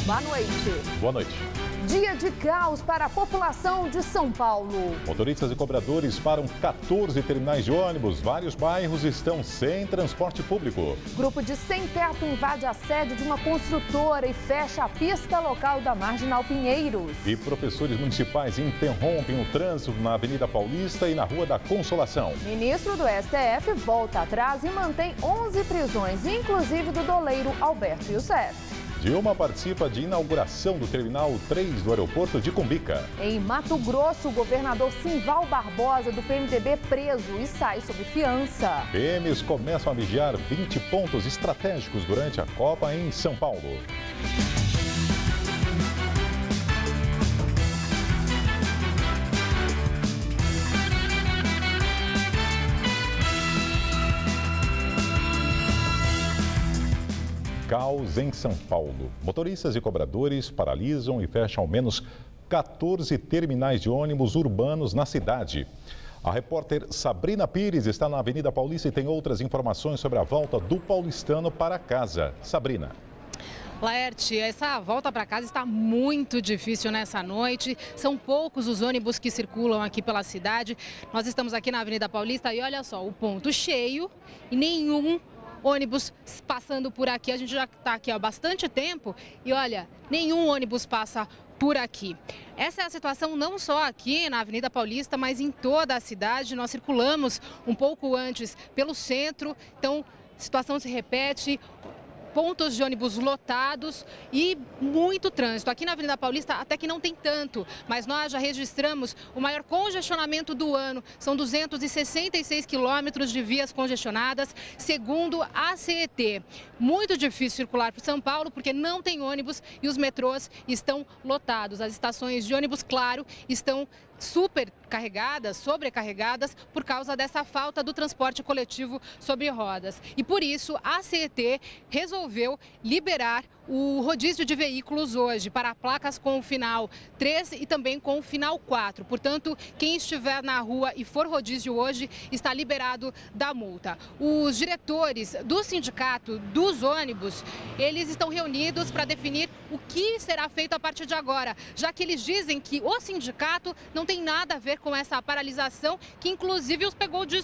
Boa noite. Boa noite. Dia de caos para a população de São Paulo. Motoristas e cobradores param 14 terminais de ônibus. Vários bairros estão sem transporte público. Grupo de sem-teto invade a sede de uma construtora e fecha a pista local da Marginal Pinheiros. E professores municipais interrompem o trânsito na Avenida Paulista e na Rua da Consolação. Ministro do STF volta atrás e mantém 11 prisões, inclusive do doleiro Alberto Youssef. Dilma participa de inauguração do Terminal 3 do aeroporto de Cumbica. Em Mato Grosso, o governador Simval Barbosa, do PMDB, preso e sai sob fiança. PMs começam a vigiar 20 pontos estratégicos durante a Copa em São Paulo. Caos em São Paulo. Motoristas e cobradores paralisam e fecham ao menos 14 terminais de ônibus urbanos na cidade. A repórter Sabrina Pires está na Avenida Paulista e tem outras informações sobre a volta do paulistano para casa. Sabrina. Laerte, essa volta para casa está muito difícil nessa noite. São poucos os ônibus que circulam aqui pela cidade. Nós estamos aqui na Avenida Paulista e olha só, o ponto cheio e nenhum ônibus passando por aqui. A gente já está aqui há bastante tempo e olha, nenhum ônibus passa por aqui. Essa é a situação não só aqui na Avenida Paulista, mas em toda a cidade. Nós circulamos um pouco antes pelo centro, então a situação se repete. Pontos de ônibus lotados e muito trânsito. Aqui na Avenida Paulista até que não tem tanto, mas nós já registramos o maior congestionamento do ano. São 266 quilômetros de vias congestionadas, segundo a CET. Muito difícil circular por São Paulo porque não tem ônibus e os metrôs estão lotados. As estações de ônibus, claro, estão sobrecarregadas por causa dessa falta do transporte coletivo sobre rodas. E por isso a CET resolveu liberar o rodízio de veículos hoje para placas com o final 3 e também com o final 4. Portanto, quem estiver na rua e for rodízio hoje está liberado da multa. Os diretores do sindicato dos ônibus, eles estão reunidos para definir o que será feito a partir de agora, já que eles dizem que o sindicato não tem nada a ver com essa paralisação, que inclusive os pegou de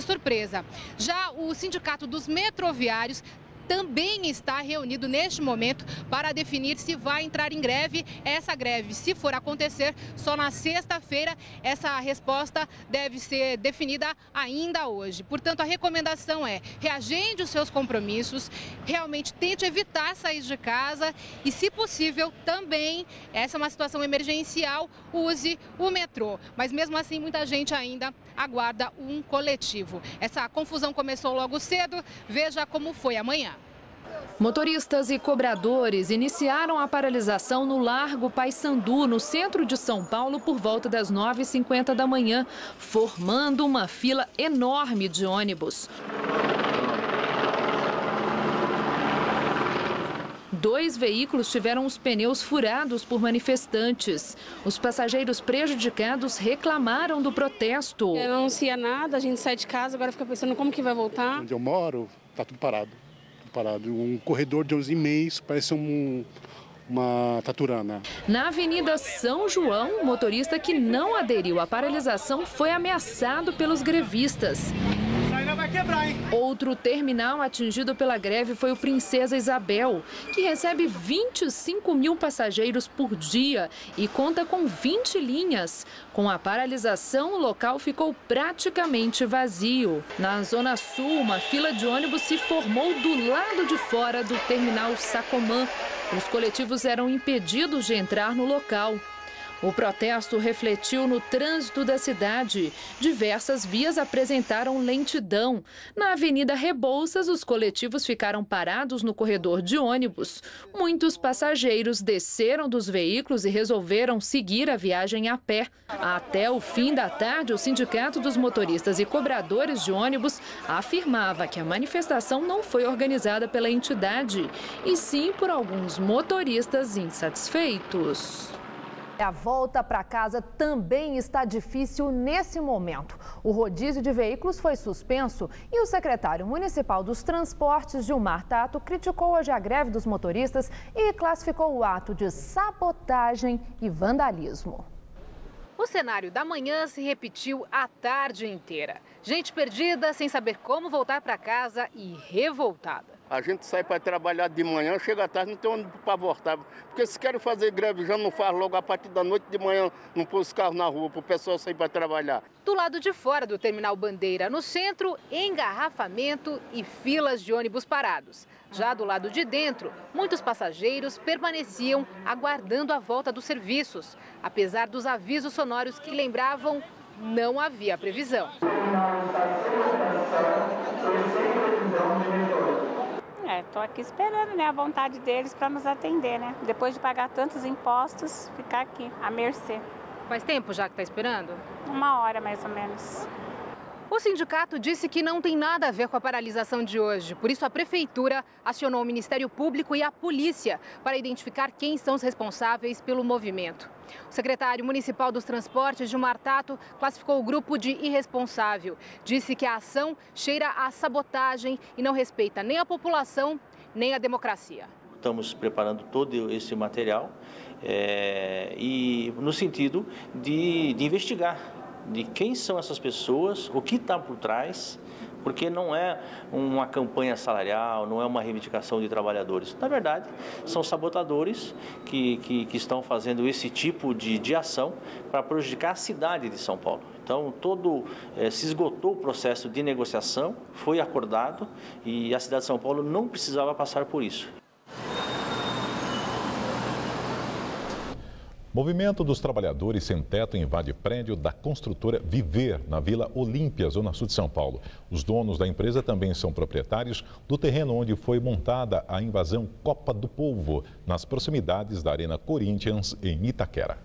surpresa. Já o sindicato dos metroviários também está reunido neste momento para definir se vai entrar em greve. Essa greve, se for acontecer, só na sexta-feira, essa resposta deve ser definida ainda hoje. Portanto, a recomendação é reagende os seus compromissos, realmente tente evitar sair de casa e, se possível, também, essa é uma situação emergencial, use o metrô. Mas mesmo assim, muita gente ainda aguarda um coletivo. Essa confusão começou logo cedo, veja como foi amanhã. Motoristas e cobradores iniciaram a paralisação no Largo Paissandu, no centro de São Paulo, por volta das 9h50 da manhã, formando uma fila enorme de ônibus. 2 veículos tiveram os pneus furados por manifestantes. Os passageiros prejudicados reclamaram do protesto. Não anuncia nada, a gente sai de casa, agora fica pensando como que vai voltar. Onde eu moro, tá tudo parado. Um corredor de 11,5, parece uma taturana. Na Avenida São João, o motorista que não aderiu à paralisação foi ameaçado pelos grevistas. Vai quebrar, hein? Outro terminal atingido pela greve foi o Princesa Isabel, que recebe 25 mil passageiros por dia e conta com 20 linhas. Com a paralisação, o local ficou praticamente vazio. Na Zona Sul, uma fila de ônibus se formou do lado de fora do terminal Sacomã. Os coletivos eram impedidos de entrar no local. O protesto refletiu no trânsito da cidade. Diversas vias apresentaram lentidão. Na Avenida Rebouças, os coletivos ficaram parados no corredor de ônibus. Muitos passageiros desceram dos veículos e resolveram seguir a viagem a pé. Até o fim da tarde, o Sindicato dos Motoristas e Cobradores de Ônibus afirmava que a manifestação não foi organizada pela entidade, e sim por alguns motoristas insatisfeitos. A volta para casa também está difícil nesse momento. O rodízio de veículos foi suspenso e o secretário municipal dos Transportes, Gilmar Tato, criticou hoje a greve dos motoristas e classificou o ato de sabotagem e vandalismo. O cenário da manhã se repetiu a tarde inteira. Gente perdida, sem saber como voltar para casa e revoltada. A gente sai para trabalhar de manhã, chega à tarde, não tem onde para voltar. Porque se querem fazer greve, já não faz logo a partir da noite, de manhã não pôr os carros na rua para o pessoal sair para trabalhar. Do lado de fora do Terminal Bandeira, no centro, engarrafamento e filas de ônibus parados. Já do lado de dentro, muitos passageiros permaneciam aguardando a volta dos serviços. Apesar dos avisos sonoros que lembravam, não havia previsão. Estou aqui esperando, né, a vontade deles para nos atender, né? Depois de pagar tantos impostos, ficar aqui, à mercê. Faz tempo já que está esperando? 1 hora, mais ou menos. O sindicato disse que não tem nada a ver com a paralisação de hoje. Por isso, a prefeitura acionou o Ministério Público e a polícia para identificar quem são os responsáveis pelo movimento. O secretário municipal dos Transportes, Gilmar Tato, classificou o grupo de irresponsável. Disse que a ação cheira a sabotagem e não respeita nem a população, nem a democracia. Estamos preparando todo esse material e no sentido de investigar de quem são essas pessoas, o que está por trás, porque não é uma campanha salarial, não é uma reivindicação de trabalhadores. Na verdade, são sabotadores que estão fazendo esse tipo de ação para prejudicar a cidade de São Paulo. Então, se esgotou o processo de negociação, foi acordado e a cidade de São Paulo não precisava passar por isso. Movimento dos trabalhadores sem teto invade prédio da construtora Viver, na Vila Olímpia, zona sul de São Paulo. Os donos da empresa também são proprietários do terreno onde foi montada a invasão Copa do Povo, nas proximidades da Arena Corinthians, em Itaquera.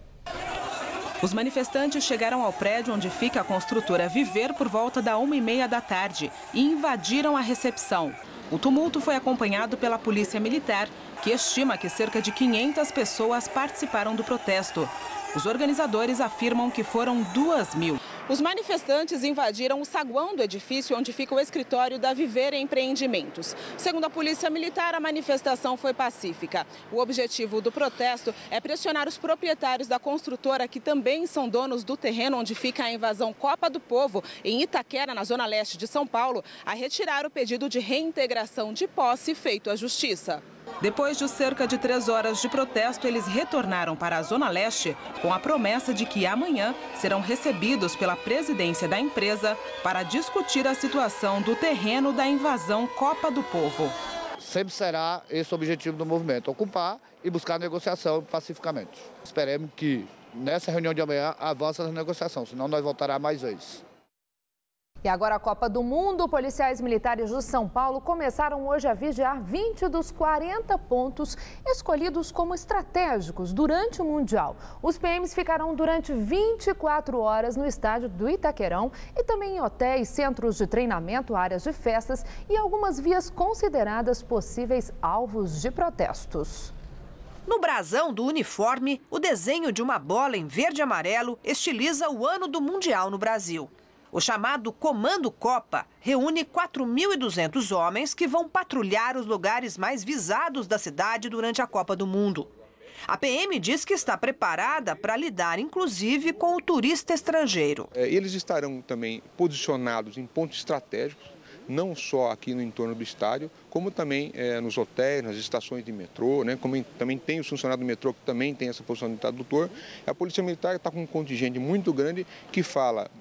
Os manifestantes chegaram ao prédio onde fica a construtora Viver por volta da 1h30 da tarde e invadiram a recepção. O tumulto foi acompanhado pela Polícia Militar, que estima que cerca de 500 pessoas participaram do protesto. Os organizadores afirmam que foram 2.000. Os manifestantes invadiram o saguão do edifício onde fica o escritório da Viver Empreendimentos. Segundo a Polícia Militar, a manifestação foi pacífica. O objetivo do protesto é pressionar os proprietários da construtora, que também são donos do terreno onde fica a invasão Copa do Povo, em Itaquera, na zona leste de São Paulo, a retirar o pedido de reintegração de posse feito à Justiça. Depois de cerca de 3 horas de protesto, eles retornaram para a Zona Leste com a promessa de que amanhã serão recebidos pela presidência da empresa para discutir a situação do terreno da invasão Copa do Povo. Sempre será esse o objetivo do movimento, ocupar e buscar negociação pacificamente. Esperemos que nessa reunião de amanhã avance a negociação, senão nós voltará mais vezes. E agora a Copa do Mundo, policiais militares de São Paulo começaram hoje a vigiar 20 dos 40 pontos escolhidos como estratégicos durante o Mundial. Os PMs ficarão durante 24 horas no estádio do Itaquerão e também em hotéis, centros de treinamento, áreas de festas e algumas vias consideradas possíveis alvos de protestos. No brasão do uniforme, o desenho de uma bola em verde e amarelo estiliza o ano do Mundial no Brasil. O chamado Comando Copa reúne 4.200 homens que vão patrulhar os lugares mais visados da cidade durante a Copa do Mundo. A PM diz que está preparada para lidar, inclusive, com o turista estrangeiro. Eles estarão também posicionados em pontos estratégicos, não só aqui no entorno do estádio, como também nos hotéis, nas estações de metrô, né? Como também tem os funcionários do metrô que também tem essa posição de tradutor. A Polícia Militar está com um contingente muito grande que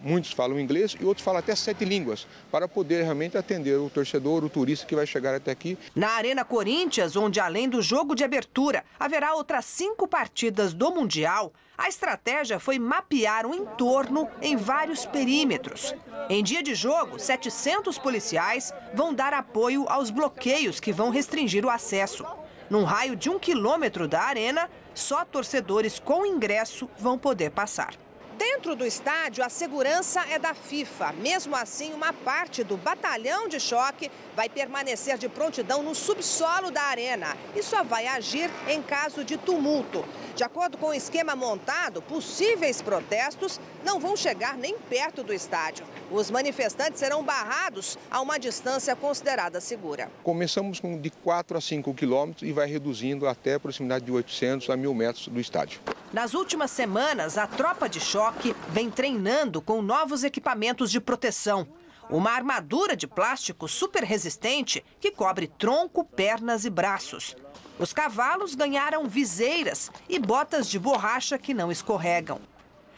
muitos falam inglês e outros falam até 7 línguas, para poder realmente atender o torcedor, o turista que vai chegar até aqui. Na Arena Corinthians, onde além do jogo de abertura, haverá outras 5 partidas do Mundial, a estratégia foi mapear o entorno em vários perímetros. Em dia de jogo, 700 policiais vão dar apoio aos bloqueios que vão restringir o acesso. Num raio de 1 quilômetro da arena, só torcedores com ingresso vão poder passar. Dentro do estádio, a segurança é da FIFA. Mesmo assim, uma parte do batalhão de choque vai permanecer de prontidão no subsolo da arena e só vai agir em caso de tumulto. De acordo com o esquema montado, possíveis protestos não vão chegar nem perto do estádio. Os manifestantes serão barrados a uma distância considerada segura. Começamos com de 4 a 5 quilômetros e vai reduzindo até a proximidade de 800 a 1.000 metros do estádio. Nas últimas semanas, a tropa de choque vem treinando com novos equipamentos de proteção. Uma armadura de plástico super resistente que cobre tronco, pernas e braços. Os cavalos ganharam viseiras e botas de borracha que não escorregam.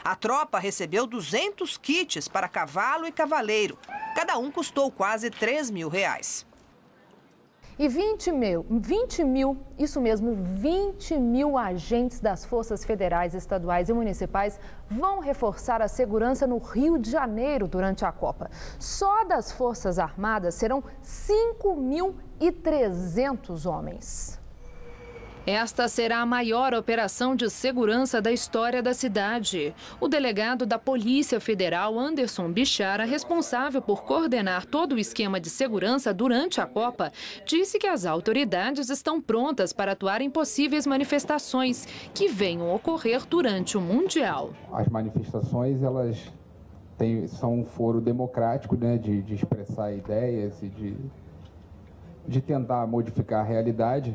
A tropa recebeu 200 kits para cavalo e cavaleiro. Cada um custou quase R$3.000. E 20 mil agentes das forças federais, estaduais e municipais vão reforçar a segurança no Rio de Janeiro durante a Copa. Só das Forças Armadas serão 5.300 homens. Esta será a maior operação de segurança da história da cidade. O delegado da Polícia Federal, Anderson Bichara, responsável por coordenar todo o esquema de segurança durante a Copa, disse que as autoridades estão prontas para atuar em possíveis manifestações que venham ocorrer durante o Mundial. As manifestações, elas são um foro democrático, né, de expressar ideias e de tentar modificar a realidade.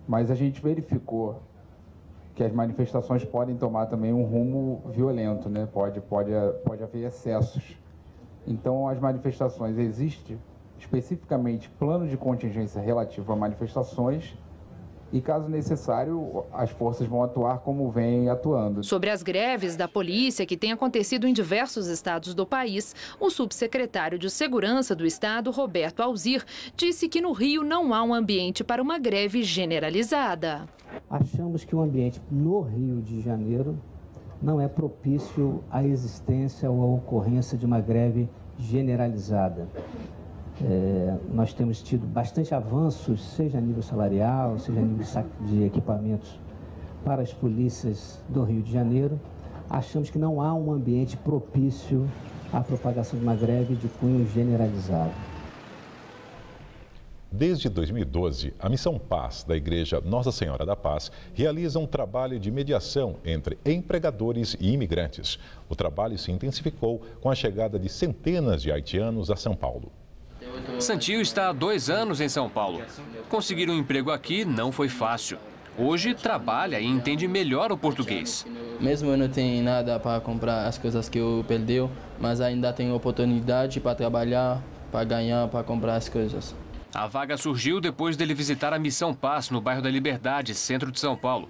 Mas a gente verificou que as manifestações podem tomar também um rumo violento, né? Pode haver excessos. Então, as manifestações, existe especificamente plano de contingência relativo a manifestações e, caso necessário, as forças vão atuar como vêm atuando. Sobre as greves da polícia que têm acontecido em diversos estados do país, o subsecretário de Segurança do Estado, Roberto Alzir, disse que no Rio não há um ambiente para uma greve generalizada. Achamos que o ambiente no Rio de Janeiro não é propício à existência ou à ocorrência de uma greve generalizada. Nós temos tido bastante avanços, seja a nível salarial, seja a nível de equipamentos para as polícias do Rio de Janeiro. Achamos que não há um ambiente propício à propagação de uma greve de cunho generalizado. Desde 2012, a Missão Paz da Igreja Nossa Senhora da Paz realiza um trabalho de mediação entre empregadores e imigrantes. O trabalho se intensificou com a chegada de centenas de haitianos a São Paulo. Santinho está há 2 anos em São Paulo. Conseguir um emprego aqui não foi fácil. Hoje trabalha e entende melhor o português. Mesmo eu não tenho nada para comprar as coisas que eu perdi, mas ainda tenho oportunidade para trabalhar, para ganhar, para comprar as coisas. A vaga surgiu depois dele visitar a Missão Paz, no bairro da Liberdade, centro de São Paulo.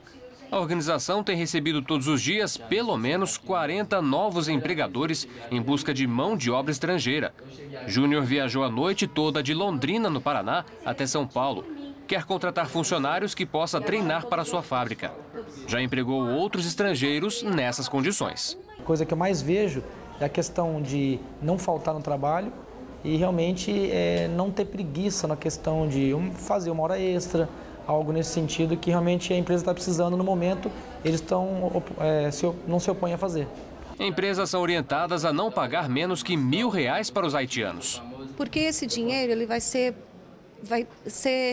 A organização tem recebido todos os dias pelo menos 40 novos empregadores em busca de mão de obra estrangeira. Júnior viajou a noite toda de Londrina, no Paraná, até São Paulo. Quer contratar funcionários que possa treinar para sua fábrica. Já empregou outros estrangeiros nessas condições. A coisa que eu mais vejo é a questão de não faltar no trabalho e realmente não ter preguiça na questão de fazer uma hora extra, algo nesse sentido que realmente a empresa está precisando no momento, eles não se opõem a fazer. Empresas são orientadas a não pagar menos que R$1.000 para os haitianos. Porque esse dinheiro ele vai ser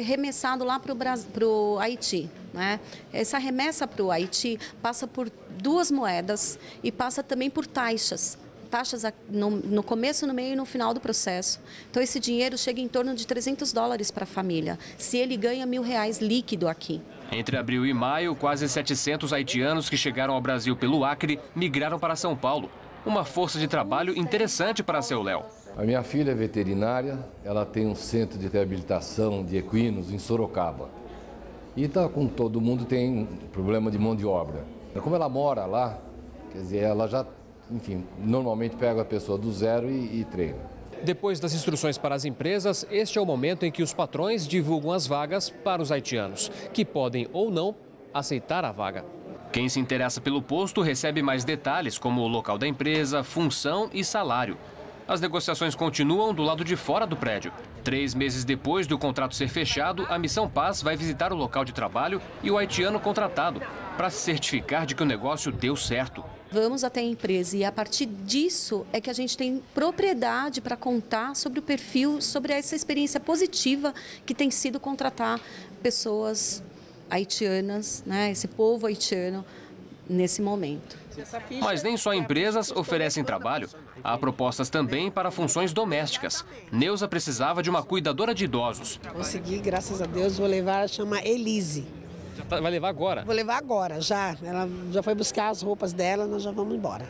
remessado lá para o Haiti, né? Essa remessa para o Haiti passa por 2 moedas e passa também por taxas. Taxas no começo, no meio e no final do processo. Então, esse dinheiro chega em torno de $300 para a família, se ele ganha R$1.000 líquido aqui. Entre abril e maio, quase 700 haitianos que chegaram ao Brasil pelo Acre migraram para São Paulo. Uma força de trabalho interessante para seu Léo. A minha filha é veterinária, ela tem um centro de reabilitação de equinos em Sorocaba. E todo mundo tem problema de mão de obra. Como ela mora lá, quer dizer, ela já... Enfim, normalmente pega a pessoa do zero e treina. Depois das instruções para as empresas, este é o momento em que os patrões divulgam as vagas para os haitianos, que podem ou não aceitar a vaga. Quem se interessa pelo posto recebe mais detalhes, como o local da empresa, função e salário. As negociações continuam do lado de fora do prédio. 3 meses depois do contrato ser fechado, a Missão Paz vai visitar o local de trabalho e o haitiano contratado, para se certificar de que o negócio deu certo. Vamos até a empresa e a partir disso é que a gente tem propriedade para contar sobre o perfil, sobre essa experiência positiva que tem sido contratar pessoas haitianas, né, esse povo haitiano nesse momento. Mas nem só empresas oferecem trabalho. Há propostas também para funções domésticas. Neuza precisava de uma cuidadora de idosos. Consegui, graças a Deus, vou levar, chama Elise. Vai levar agora? Vou levar agora, já. Ela já foi buscar as roupas dela, nós já vamos embora.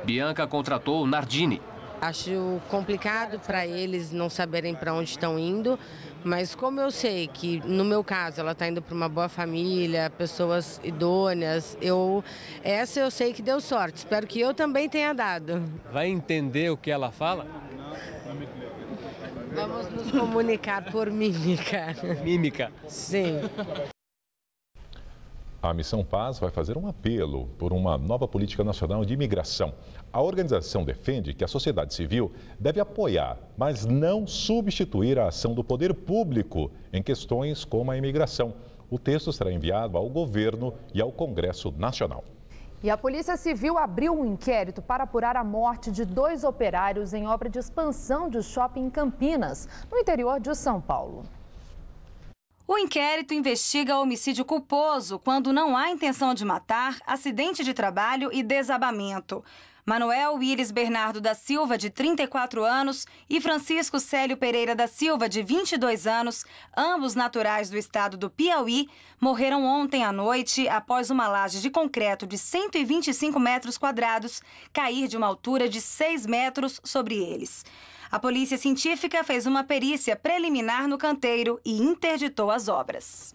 Bianca contratou Nardini. Acho complicado para eles não saberem para onde estão indo, mas como eu sei que, no meu caso, ela está indo para uma boa família, pessoas idôneas, essa eu sei que deu sorte. Espero que eu também tenha dado. Vai entender o que ela fala? Vamos nos comunicar por mímica. Mímica? Sim. A Missão Paz vai fazer um apelo por uma nova política nacional de imigração. A organização defende que a sociedade civil deve apoiar, mas não substituir a ação do poder público em questões como a imigração. O texto será enviado ao governo e ao Congresso Nacional. E a Polícia Civil abriu um inquérito para apurar a morte de 2 operários em obra de expansão de shopping em Campinas, no interior de São Paulo. O inquérito investiga homicídio culposo quando não há intenção de matar, acidente de trabalho e desabamento. Manuel Willis Bernardo da Silva, de 34 anos, e Francisco Célio Pereira da Silva, de 22 anos, ambos naturais do estado do Piauí, morreram ontem à noite após uma laje de concreto de 125 metros quadrados cair de uma altura de 6 metros sobre eles. A polícia científica fez uma perícia preliminar no canteiro e interditou as obras.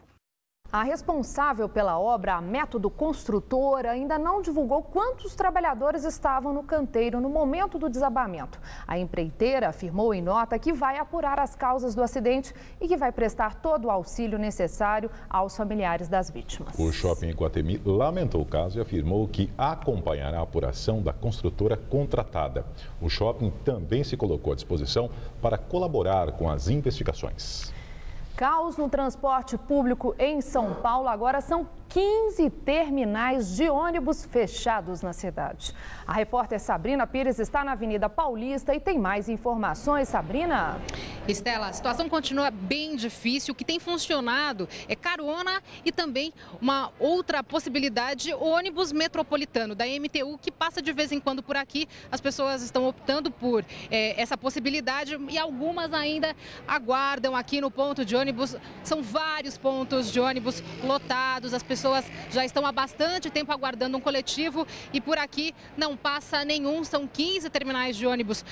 A responsável pela obra, a Método Construtora, ainda não divulgou quantos trabalhadores estavam no canteiro no momento do desabamento. A empreiteira afirmou em nota que vai apurar as causas do acidente e que vai prestar todo o auxílio necessário aos familiares das vítimas. O Shopping Iguatemi lamentou o caso e afirmou que acompanhará a apuração da construtora contratada. O shopping também se colocou à disposição para colaborar com as investigações. Caos no transporte público em São Paulo. Agora são 15 terminais de ônibus fechados na cidade. A repórter Sabrina Pires está na Avenida Paulista e tem mais informações. Sabrina? Estela, a situação continua bem difícil. O que tem funcionado é carona e também uma outra possibilidade, ônibus metropolitano da MTU, que passa de vez em quando por aqui. As pessoas estão optando por essa possibilidade e algumas ainda aguardam aqui no ponto de ônibus. São vários pontos de ônibus lotados, as pessoas já estão há bastante tempo aguardando um coletivo e por aqui não passa nenhum, são 15 terminais de ônibus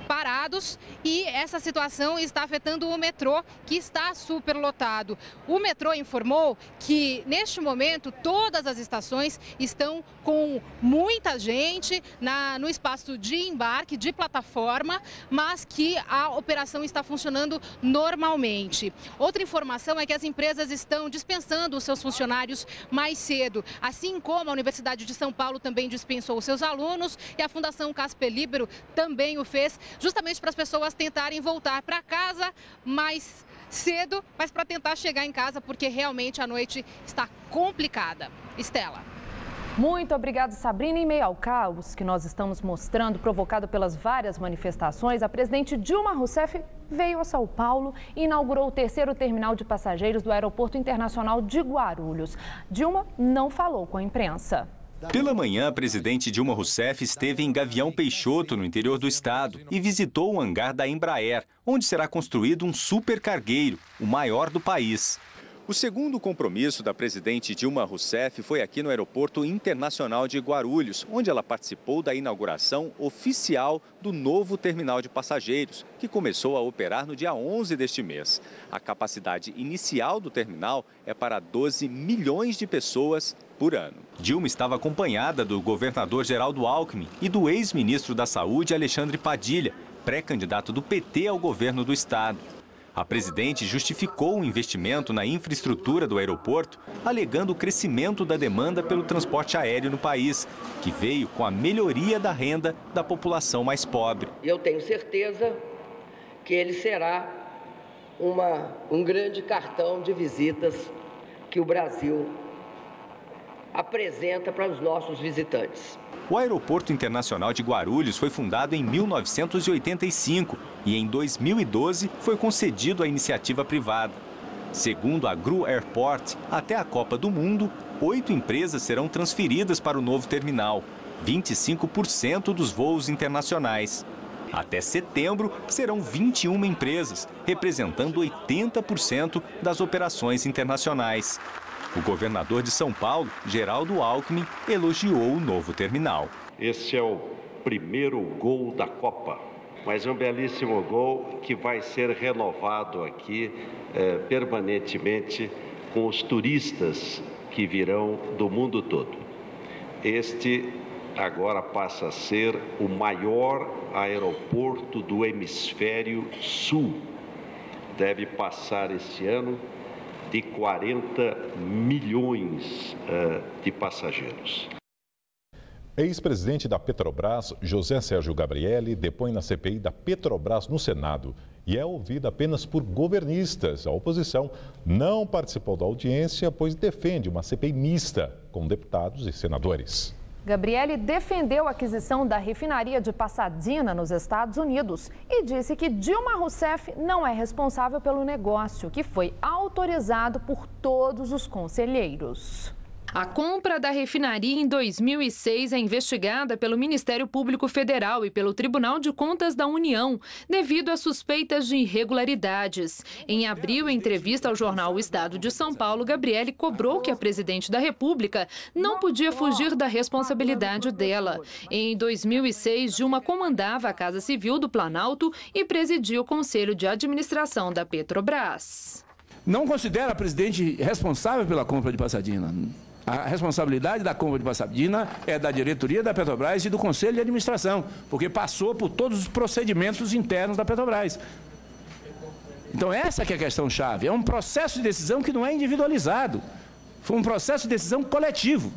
parados e essa situação está afetando o metrô, que está superlotado. O metrô informou que, neste momento, todas as estações estão com muita gente no espaço de embarque, de plataforma, mas que a operação está funcionando normalmente. Outra informação é que as empresas estão dispensando os seus funcionários mais cedo, assim como a Universidade de São Paulo também dispensou os seus alunos e a Fundação Casper Libero também o fez, justamente para as pessoas tentarem voltar para casa mais cedo, mas para tentar chegar em casa, porque realmente a noite está complicada. Estela. Muito obrigada, Sabrina. Em meio ao caos que nós estamos mostrando, provocado pelas várias manifestações, a presidente Dilma Rousseff veio a São Paulo e inaugurou o 3º terminal de passageiros do Aeroporto Internacional de Guarulhos. Dilma não falou com a imprensa. Pela manhã, a presidente Dilma Rousseff esteve em Gavião Peixoto, no interior do estado, e visitou o hangar da Embraer, onde será construído um supercargueiro, o maior do país. O segundo compromisso da presidente Dilma Rousseff foi aqui no Aeroporto Internacional de Guarulhos, onde ela participou da inauguração oficial do novo terminal de passageiros, que começou a operar no dia 11 deste mês. A capacidade inicial do terminal é para 12 milhões de pessoas por ano. Dilma estava acompanhada do governador Geraldo Alckmin e do ex-ministro da Saúde, Alexandre Padilha, pré-candidato do PT ao governo do estado. A presidente justificou o investimento na infraestrutura do aeroporto, alegando o crescimento da demanda pelo transporte aéreo no país, que veio com a melhoria da renda da população mais pobre. Eu tenho certeza que ele será um grande cartão de visitas que o Brasil apresenta para os nossos visitantes. O Aeroporto Internacional de Guarulhos foi fundado em 1985 e em 2012 foi concedido à iniciativa privada. Segundo a GRU Airport, até a Copa do Mundo, 8 empresas serão transferidas para o novo terminal, 25% dos voos internacionais. Até setembro, serão 21 empresas, representando 80% das operações internacionais. O governador de São Paulo, Geraldo Alckmin, elogiou o novo terminal. Esse é o primeiro gol da Copa, mas é um belíssimo gol que vai ser renovado aqui permanentemente com os turistas que virão do mundo todo. Este agora passa a ser o maior aeroporto do hemisfério sul. Deve passar esse ano de 40 milhões de passageiros. Ex-presidente da Petrobras, José Sérgio Gabrielli, depõe na CPI da Petrobras no Senado e é ouvido apenas por governistas. A oposição não participou da audiência, pois defende uma CPI mista com deputados e senadores. Gabrielli defendeu a aquisição da refinaria de Pasadena, nos Estados Unidos, e disse que Dilma Rousseff não é responsável pelo negócio, que foi autorizado por todos os conselheiros. A compra da refinaria em 2006 é investigada pelo Ministério Público Federal e pelo Tribunal de Contas da União, devido a suspeitas de irregularidades. Em abril, em entrevista ao jornal O Estado de São Paulo, Gabrielli cobrou que a presidente da República não podia fugir da responsabilidade dela. Em 2006, Dilma comandava a Casa Civil do Planalto e presidia o Conselho de Administração da Petrobras. Não considera a presidente responsável pela compra de Pasadena. A responsabilidade da compra de Pasadena é da diretoria da Petrobras e do Conselho de Administração, porque passou por todos os procedimentos internos da Petrobras. Então essa que é a questão chave. É um processo de decisão que não é individualizado. Foi um processo de decisão coletivo.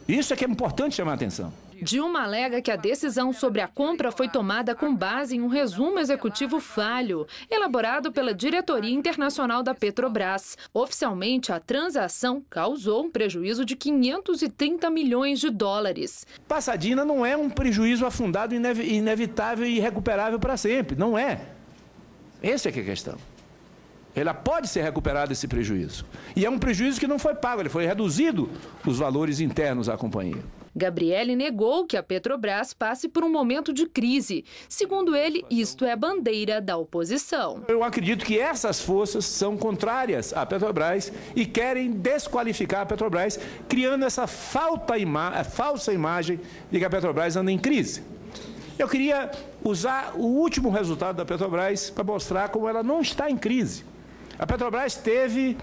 Isso é que é importante chamar a atenção. Dilma alega que a decisão sobre a compra foi tomada com base em um resumo executivo falho, elaborado pela Diretoria Internacional da Petrobras. Oficialmente, a transação causou um prejuízo de 530 milhões de dólares. Pasadena não é um prejuízo afundado, inevitável e irrecuperável para sempre. Não é. Essa é que é a questão. Ela pode ser recuperada esse prejuízo. E é um prejuízo que não foi pago, ele foi reduzido os valores internos à companhia. Gabrielli negou que a Petrobras passe por um momento de crise. Segundo ele, isto é a bandeira da oposição. Eu acredito que essas forças são contrárias à Petrobras e querem desqualificar a Petrobras, criando essa falsa imagem de que a Petrobras anda em crise. Eu queria usar o último resultado da Petrobras para mostrar como ela não está em crise. A Petrobras teve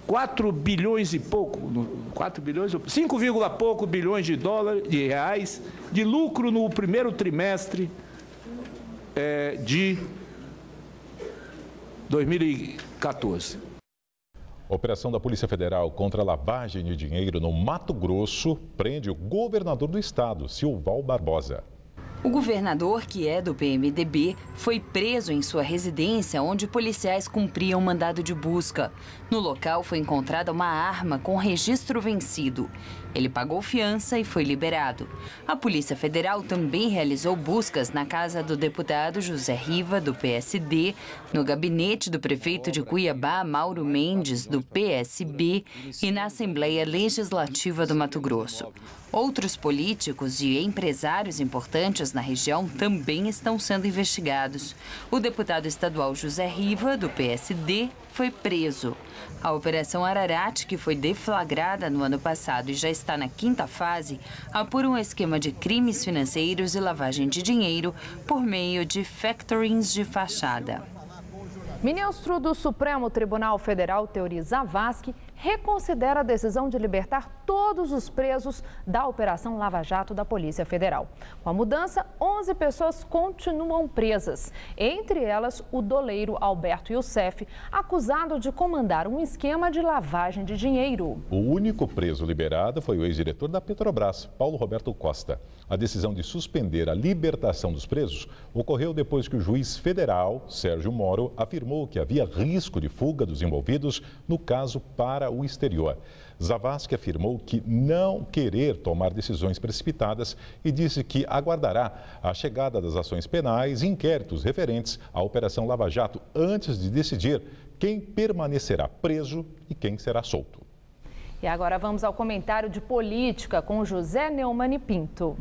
4 bilhões e pouco, 5, pouco bilhões de reais de lucro no primeiro trimestre de 2014. Operação da Polícia Federal contra a lavagem de dinheiro no Mato Grosso prende o governador do estado, Silval Barbosa. O governador, que é do PMDB, foi preso em sua residência, onde policiais cumpriam mandado de busca. No local foi encontrada uma arma com registro vencido. Ele pagou fiança e foi liberado. A Polícia Federal também realizou buscas na casa do deputado José Riva, do PSD, no gabinete do prefeito de Cuiabá, Mauro Mendes, do PSB, e na Assembleia Legislativa do Mato Grosso. Outros políticos e empresários importantes na região também estão sendo investigados. O deputado estadual José Riva, do PSD, foi preso. A Operação Ararat, que foi deflagrada no ano passado e já está na 5ª fase, apura um esquema de crimes financeiros e lavagem de dinheiro por meio de factorings de fachada. Ministro do Supremo Tribunal Federal, Teori Zavascki, reconsidera a decisão de libertar todos os presos da Operação Lava Jato da Polícia Federal. Com a mudança, 11 pessoas continuam presas, entre elas o doleiro Alberto Youssef, acusado de comandar um esquema de lavagem de dinheiro. O único preso liberado foi o ex-diretor da Petrobras, Paulo Roberto Costa. A decisão de suspender a libertação dos presos ocorreu depois que o juiz federal, Sérgio Moro, afirmou que havia risco de fuga dos envolvidos no caso para o exterior. Zavascki afirmou que não querer tomar decisões precipitadas e disse que aguardará a chegada das ações penais e inquéritos referentes à Operação Lava Jato antes de decidir quem permanecerá preso e quem será solto. E agora vamos ao comentário de política com José Neumann e Pinto.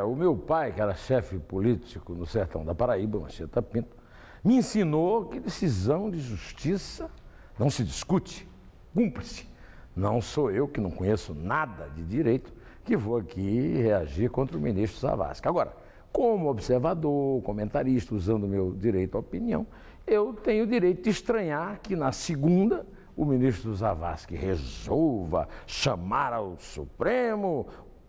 O meu pai, que era chefe político no sertão da Paraíba, Anchieta Pinto, me ensinou que decisão de justiça não se discute, cumpre-se. Não sou eu, que não conheço nada de direito, que vou aqui reagir contra o ministro Zavascki. Agora, como observador, comentarista, usando o meu direito à opinião, eu tenho o direito de estranhar que na segunda o ministro Zavascki resolva chamar ao Supremo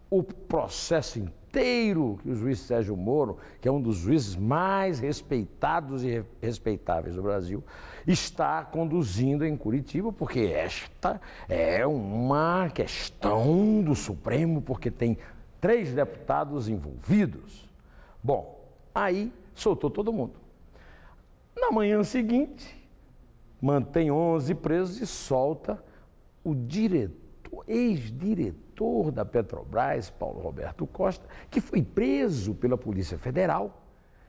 o processo inteiro que o juiz Sérgio Moro, que é um dos juízes mais respeitados e respeitáveis do Brasil, está conduzindo em Curitiba, porque esta é uma questão do Supremo, porque tem 3 deputados envolvidos. Bom, aí soltou todo mundo. Na manhã seguinte, mantém 11 presos e solta o ex-diretor da Petrobras, Paulo Roberto Costa, que foi preso pela Polícia Federal,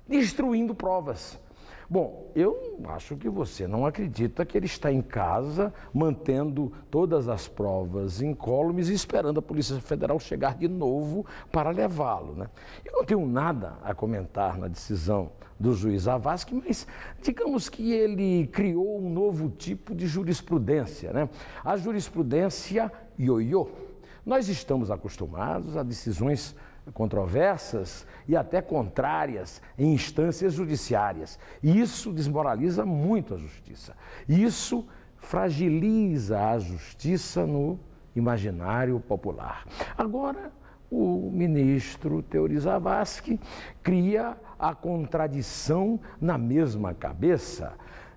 destruindo provas. Bom, eu acho que você não acredita que ele está em casa, mantendo todas as provas incólumes e esperando a Polícia Federal chegar de novo para levá-lo, né? Eu não tenho nada a comentar na decisão do juiz Zavascki, mas digamos que ele criou um novo tipo de jurisprudência, né? A jurisprudência ioiô. Nós estamos acostumados a decisões controversas e até contrárias em instâncias judiciárias. E isso desmoraliza muito a justiça. Isso fragiliza a justiça no imaginário popular. Agora, o ministro Teori Zavascki cria a contradição na mesma cabeça.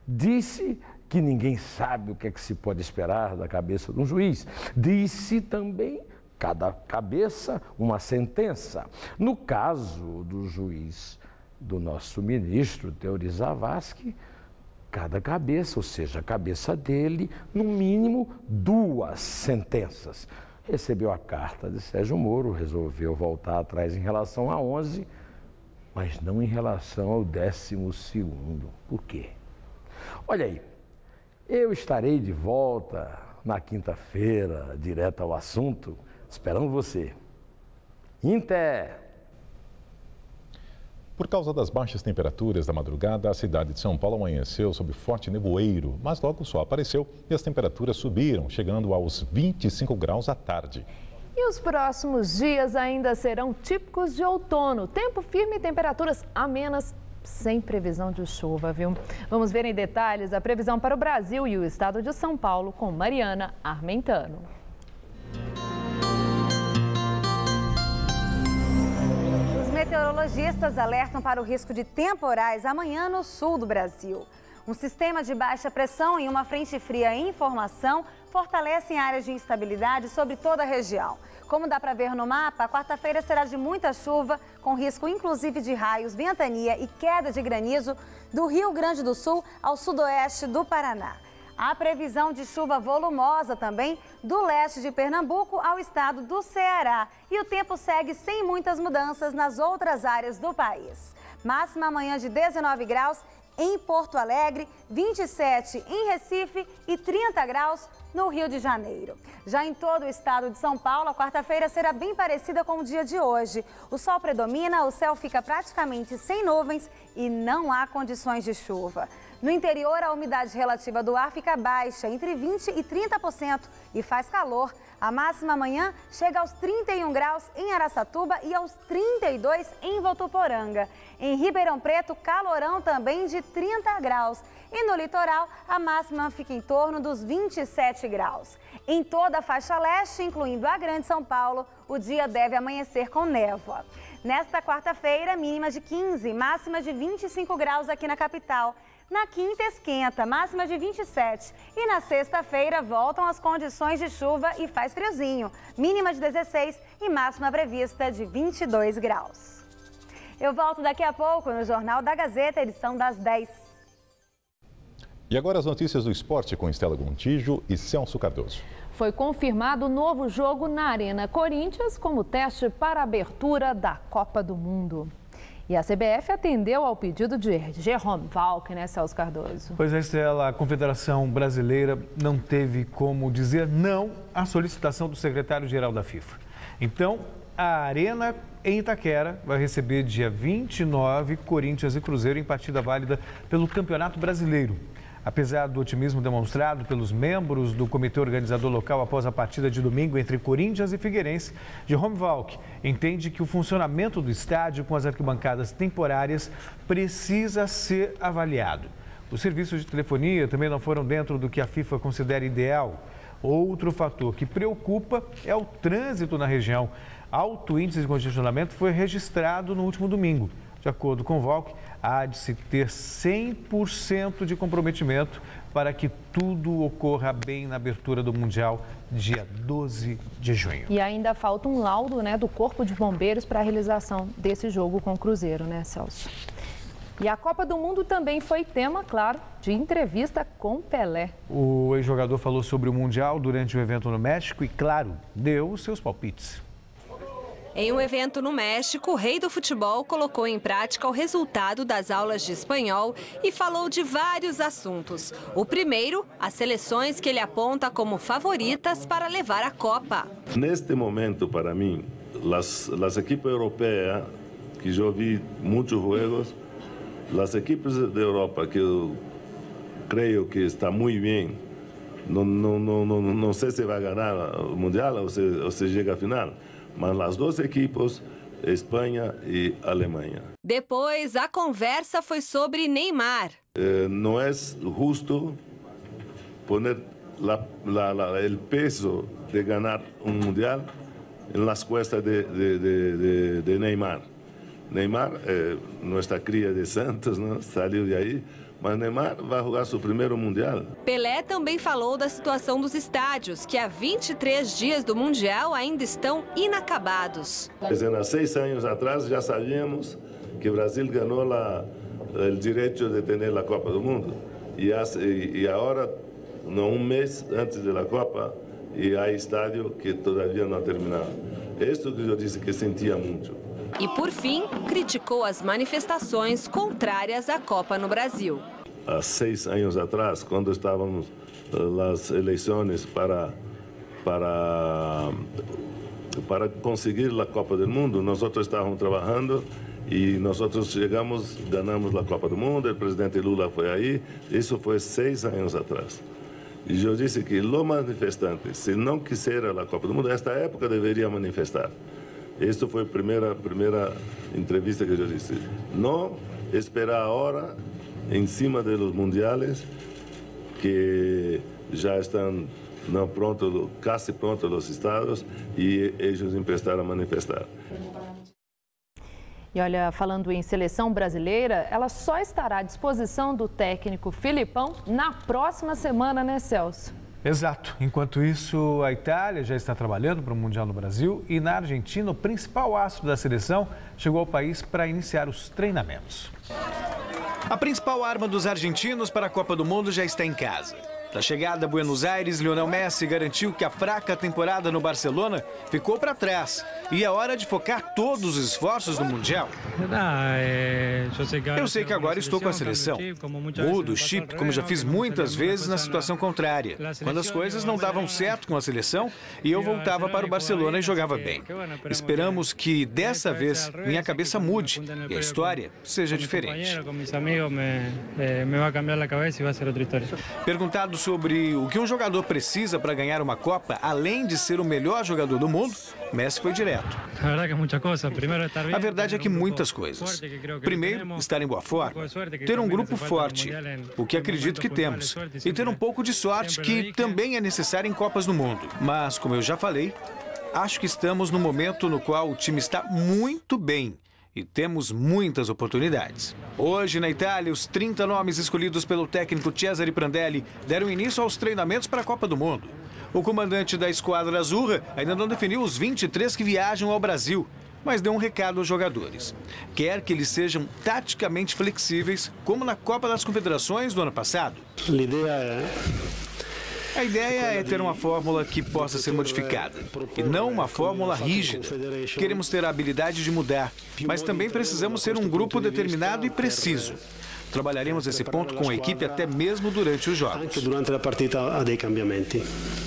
Disse que ninguém sabe o que é que se pode esperar da cabeça de um juiz. Disse também cada cabeça uma sentença. No caso do juiz, do nosso ministro Teori Zavascki, cada cabeça, ou seja, a cabeça dele, no mínimo 2 sentenças. Recebeu a carta de Sérgio Moro, resolveu voltar atrás em relação a 11, mas não em relação ao 12º. Por quê? Olha aí, eu estarei de volta na quinta-feira, direto ao assunto, esperando você. Inter! Por causa das baixas temperaturas da madrugada, a cidade de São Paulo amanheceu sob forte nevoeiro, mas logo o sol apareceu e as temperaturas subiram, chegando aos 25 graus à tarde. E os próximos dias ainda serão típicos de outono. Tempo firme e temperaturas amenas, sem previsão de chuva, viu? Vamos ver em detalhes a previsão para o Brasil e o estado de São Paulo com Mariana Armentano. Os meteorologistas alertam para o risco de temporais amanhã no sul do Brasil. Um sistema de baixa pressão e uma frente fria em formação fortalecem áreas de instabilidade sobre toda a região. Como dá para ver no mapa, a quarta-feira será de muita chuva, com risco inclusive de raios, ventania e queda de granizo do Rio Grande do Sul ao sudoeste do Paraná. Há previsão de chuva volumosa também do leste de Pernambuco ao estado do Ceará. E o tempo segue sem muitas mudanças nas outras áreas do país. Máxima amanhã de 19 graus em Porto Alegre, 27 em Recife e 30 graus no Rio de Janeiro. Já em todo o estado de São Paulo, a quarta-feira será bem parecida com o dia de hoje. O sol predomina, o céu fica praticamente sem nuvens e não há condições de chuva. No interior, a umidade relativa do ar fica baixa, entre 20% e 30%, e faz calor. A máxima amanhã chega aos 31 graus em Araçatuba e aos 32 em Votuporanga. Em Ribeirão Preto, calorão também de 30 graus. E no litoral, a máxima fica em torno dos 27 graus. Em toda a faixa leste, incluindo a Grande São Paulo, o dia deve amanhecer com névoa. Nesta quarta-feira, mínima de 15, máxima de 25 graus aqui na capital. Na quinta esquenta, máxima de 27. E na sexta-feira voltam as condições de chuva e faz friozinho. Mínima de 16 e máxima prevista de 22 graus. Eu volto daqui a pouco no Jornal da Gazeta, edição das 10. E agora as notícias do esporte com Estela Gontijo e Celso Cardoso. Foi confirmado o novo jogo na Arena Corinthians como teste para a abertura da Copa do Mundo. E a CBF atendeu ao pedido de Jerome Valcke, né, Celso Cardoso? Pois é, Estela, a Confederação Brasileira não teve como dizer não à solicitação do secretário-geral da FIFA. Então, a Arena em Itaquera vai receber dia 29 Corinthians e Cruzeiro em partida válida pelo Campeonato Brasileiro. Apesar do otimismo demonstrado pelos membros do comitê organizador local após a partida de domingo entre Corinthians e Figueirense, Jerome Valcke entende que o funcionamento do estádio com as arquibancadas temporárias precisa ser avaliado. Os serviços de telefonia também não foram dentro do que a FIFA considera ideal. Outro fator que preocupa é o trânsito na região. Alto índice de congestionamento foi registrado no último domingo. De acordo com Valcke, há de se ter 100% de comprometimento para que tudo ocorra bem na abertura do Mundial, dia 12 de junho. E ainda falta um laudo, né, do Corpo de Bombeiros para a realização desse jogo com o Cruzeiro, né, Celso? E a Copa do Mundo também foi tema, claro, de entrevista com Pelé. O ex-jogador falou sobre o Mundial durante o evento no México e, claro, deu os seus palpites. Em um evento no México, o rei do futebol colocou em prática o resultado das aulas de espanhol e falou de vários assuntos. O primeiro, as seleções que ele aponta como favoritas para levar a Copa. Neste momento, para mim, as equipes europeias, que já vi muitos jogos, as equipes da Europa que eu creio que está muito bem, não sei se vai ganhar o Mundial ou se chega à final. Mas as duas equipes, Espanha e Alemanha. Depois, a conversa foi sobre Neymar. Não é justo pôr o peso de ganhar Mundial nas costas de Neymar. Neymar é nossa cria de Santos, não? Saiu de aí. Mas Neymar vai jogar seu primeiro Mundial. Pelé também falou da situação dos estádios, que há 23 dias do Mundial ainda estão inacabados. Há 6 anos atrás já sabíamos que o Brasil ganhou o direito de ter a Copa do Mundo. E agora, um mês antes da Copa, há estádio que todavia não terminaram. É isso que eu disse que sentia muito. E, por fim, criticou as manifestações contrárias à Copa no Brasil. Há 6 anos atrás, quando estávamos nas eleições para conseguir a Copa do Mundo, nós estávamos trabalhando e nós chegamos, ganhamos a Copa do Mundo, o presidente Lula foi aí, isso foi 6 anos atrás. E eu disse que os manifestantes, se não quiserem a Copa do Mundo, nesta época deveriam manifestar. Esta foi a primeira entrevista que eu disse. Não esperar a hora em cima dos mundiais que já estão quase prontos os estados e eles empezaram a manifestar. E olha, falando em seleção brasileira, ela só estará à disposição do técnico Filipão na próxima semana, né, Celso? Exato. Enquanto isso, a Itália já está trabalhando para o Mundial no Brasil e na Argentina, o principal astro da seleção chegou ao país para iniciar os treinamentos. A principal arma dos argentinos para a Copa do Mundo já está em casa. Da chegada a Buenos Aires, Lionel Messi garantiu que a fraca temporada no Barcelona ficou para trás e é hora de focar todos os esforços no Mundial. Eu sei que agora estou com a seleção. Mudo o chip, como já fiz muitas vezes na situação contrária, quando as coisas não davam certo com a seleção e eu voltava para o Barcelona e jogava bem. Esperamos que dessa vez minha cabeça mude e a história seja diferente. Perguntado sobre o que um jogador precisa para ganhar uma Copa, além de ser o melhor jogador do mundo, Messi foi direto. A verdade é que muitas coisas. Primeiro, estar em boa forma, ter um grupo forte, o que acredito que temos, e ter um pouco de sorte, que também é necessário em Copas do Mundo. Mas, como eu já falei, acho que estamos no momento no qual o time está muito bem. E temos muitas oportunidades. Hoje, na Itália, os 30 nomes escolhidos pelo técnico Cesare Prandelli deram início aos treinamentos para a Copa do Mundo. O comandante da esquadra azurra ainda não definiu os 23 que viajam ao Brasil. mas deu um recado aos jogadores. Quer que eles sejam taticamente flexíveis, como na Copa das Confederações do ano passado. A ideia é ter uma fórmula que possa ser modificada, e não uma fórmula rígida. Queremos ter a habilidade de mudar, mas também precisamos ser um grupo determinado e preciso. Trabalharemos esse ponto com a equipe até mesmo durante os jogos.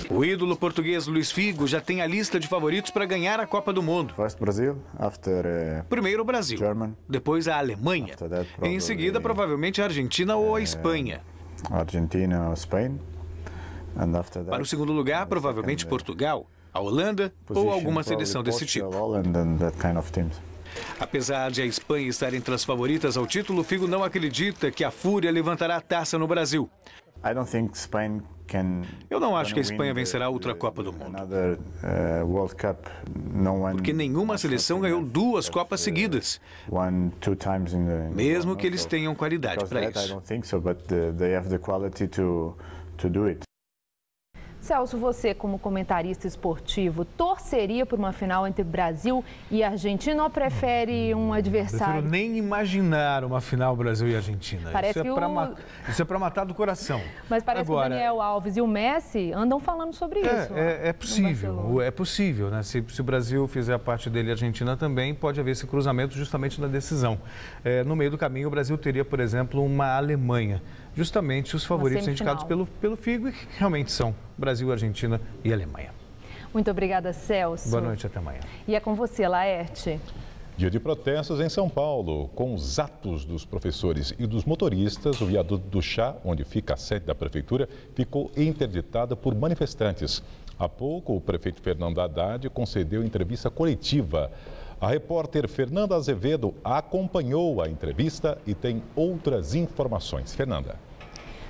O ídolo português Luís Figo já tem a lista de favoritos para ganhar a Copa do Mundo. Primeiro o Brasil, depois a Alemanha, e em seguida provavelmente a Argentina ou a Espanha. Para o segundo lugar, provavelmente Portugal, a Holanda ou alguma seleção desse tipo. Apesar de a Espanha estar entre as favoritas ao título, Figo não acredita que a Fúria levantará a taça no Brasil. Eu não acho que a Espanha vencerá a outra Copa do Mundo. Porque nenhuma seleção ganhou 2 Copas seguidas. Mesmo que eles tenham qualidade para isso. Celso, você como comentarista esportivo, torceria por uma final entre Brasil e Argentina ou prefere um adversário? Prefiro nem imaginar uma final Brasil e Argentina. Parece isso é para matar do coração. Mas parece que o Daniel Alves e o Messi andam falando sobre isso. É possível, né? Se o Brasil fizer a parte dele e a Argentina também, pode haver esse cruzamento justamente na decisão. No meio do caminho, o Brasil teria, por exemplo, uma Alemanha. Justamente os favoritos indicados pelo Figo, e que realmente são Brasil, Argentina e Alemanha. Muito obrigada, Celso. Boa noite, até amanhã. E é com você, Laerte. Dia de protestos em São Paulo. Com os atos dos professores e dos motoristas, o viaduto do Chá, onde fica a sede da prefeitura, ficou interditado por manifestantes. Há pouco, o prefeito Fernando Haddad concedeu entrevista coletiva. A repórter Fernanda Azevedo acompanhou a entrevista e tem outras informações. Fernanda.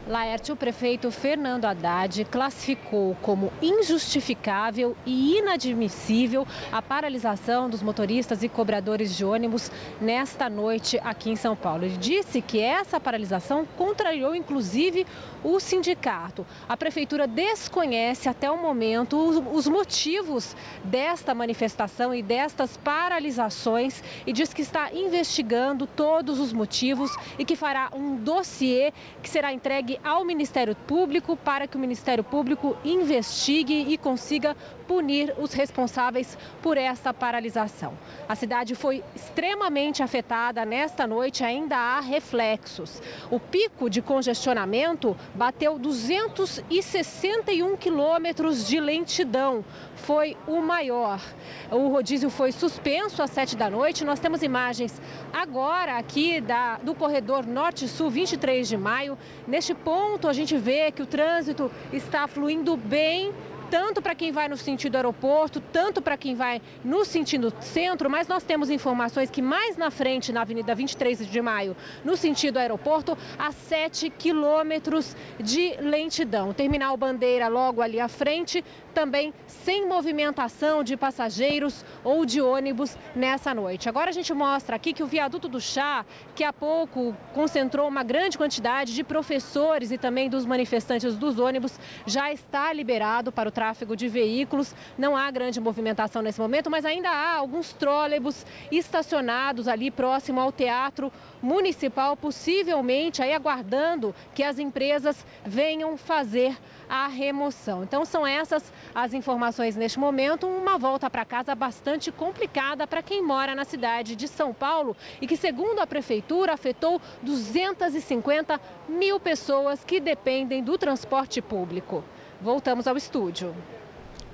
Laerte, o prefeito Fernando Haddad classificou como injustificável e inadmissível a paralisação dos motoristas e cobradores de ônibus nesta noite aqui em São Paulo. Ele disse que essa paralisação contrariou inclusive o sindicato. A prefeitura desconhece até o momento os motivos desta manifestação e destas paralisações e diz que está investigando todos os motivos e que fará um dossiê que será entregue ao Ministério Público para que o Ministério Público investigue e consiga punir os responsáveis por essa paralisação. A cidade foi extremamente afetada nesta noite, ainda há reflexos. O pico de congestionamento bateu 261 quilômetros de lentidão. Foi o maior. O rodízio foi suspenso às 7 da noite. Nós temos imagens agora aqui do corredor Norte-Sul 23 de maio. Neste ponto a gente vê que o trânsito está fluindo bem, tanto para quem vai no sentido aeroporto, tanto para quem vai no sentido centro, mas nós temos informações que mais na frente, na Avenida 23 de Maio, no sentido aeroporto, há 7 quilômetros de lentidão. O Terminal Bandeira logo ali à frente, também sem movimentação de passageiros ou de ônibus nessa noite. Agora a gente mostra aqui que o viaduto do Chá, que há pouco concentrou uma grande quantidade de professores e também dos manifestantes dos ônibus, já está liberado para o tráfego de veículos. Não há grande movimentação nesse momento, mas ainda há alguns trólebus estacionados ali próximo ao Teatro Municipal, possivelmente aí aguardando que as empresas venham fazer a remoção. Então são essas as informações neste momento, uma volta para casa bastante complicada para quem mora na cidade de São Paulo e que, segundo a prefeitura, afetou 250 mil pessoas que dependem do transporte público. Voltamos ao estúdio.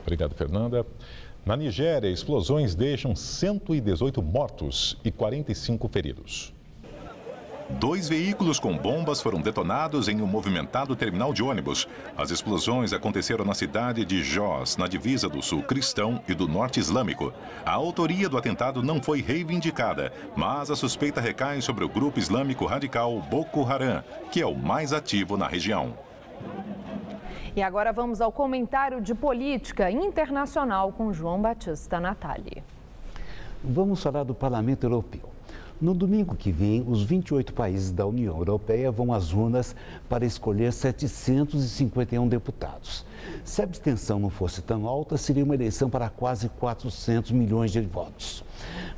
Obrigado, Fernanda. Na Nigéria, explosões deixam 118 mortos e 45 feridos. 2 veículos com bombas foram detonados em um movimentado terminal de ônibus. As explosões aconteceram na cidade de Jos, na divisa do sul cristão e do norte islâmico. A autoria do atentado não foi reivindicada, mas a suspeita recai sobre o grupo islâmico radical Boko Haram, que é o mais ativo na região. E agora vamos ao comentário de política internacional com João Batista Natali. Vamos falar do Parlamento Europeu. No domingo que vem, os 28 países da União Europeia vão às urnas para escolher 751 deputados. Se a abstenção não fosse tão alta, seria uma eleição para quase 400 milhões de votos.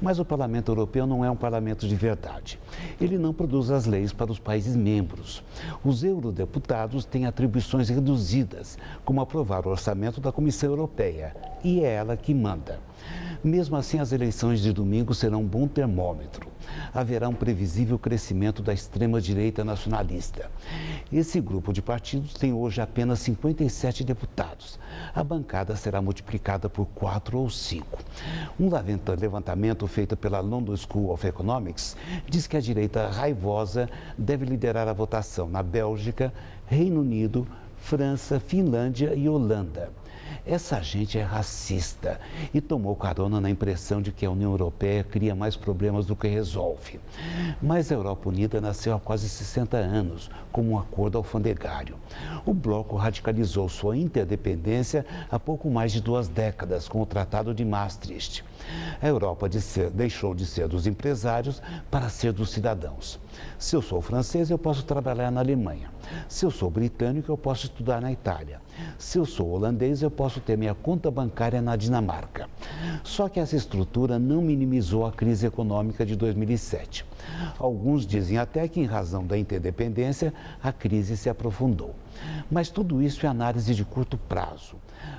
Mas o Parlamento Europeu não é um parlamento de verdade. Ele não produz as leis para os países membros. Os eurodeputados têm atribuições reduzidas, como aprovar o orçamento da Comissão Europeia, e é ela que manda. Mesmo assim, as eleições de domingo serão um bom termômetro. Haverá um previsível crescimento da extrema-direita nacionalista. Esse grupo de partidos tem hoje apenas 57 deputados. A bancada será multiplicada por 4 ou 5. Um levantamento feito pela London School of Economics diz que a direita raivosa deve liderar a votação na Bélgica, Reino Unido, França, Finlândia e Holanda. Essa gente é racista e tomou carona na impressão de que a União Europeia cria mais problemas do que resolve. Mas a Europa Unida nasceu há quase 60 anos, como um acordo alfandegário. O bloco radicalizou sua interdependência há pouco mais de 2 décadas, com o Tratado de Maastricht. A Europa deixou de ser dos empresários para ser dos cidadãos. Se eu sou francês, eu posso trabalhar na Alemanha. Se eu sou britânico, eu posso estudar na Itália. Se eu sou holandês, eu posso ter minha conta bancária na Dinamarca. Só que essa estrutura não minimizou a crise econômica de 2007. Alguns dizem até que, em razão da interdependência, a crise se aprofundou. Mas tudo isso é análise de curto prazo.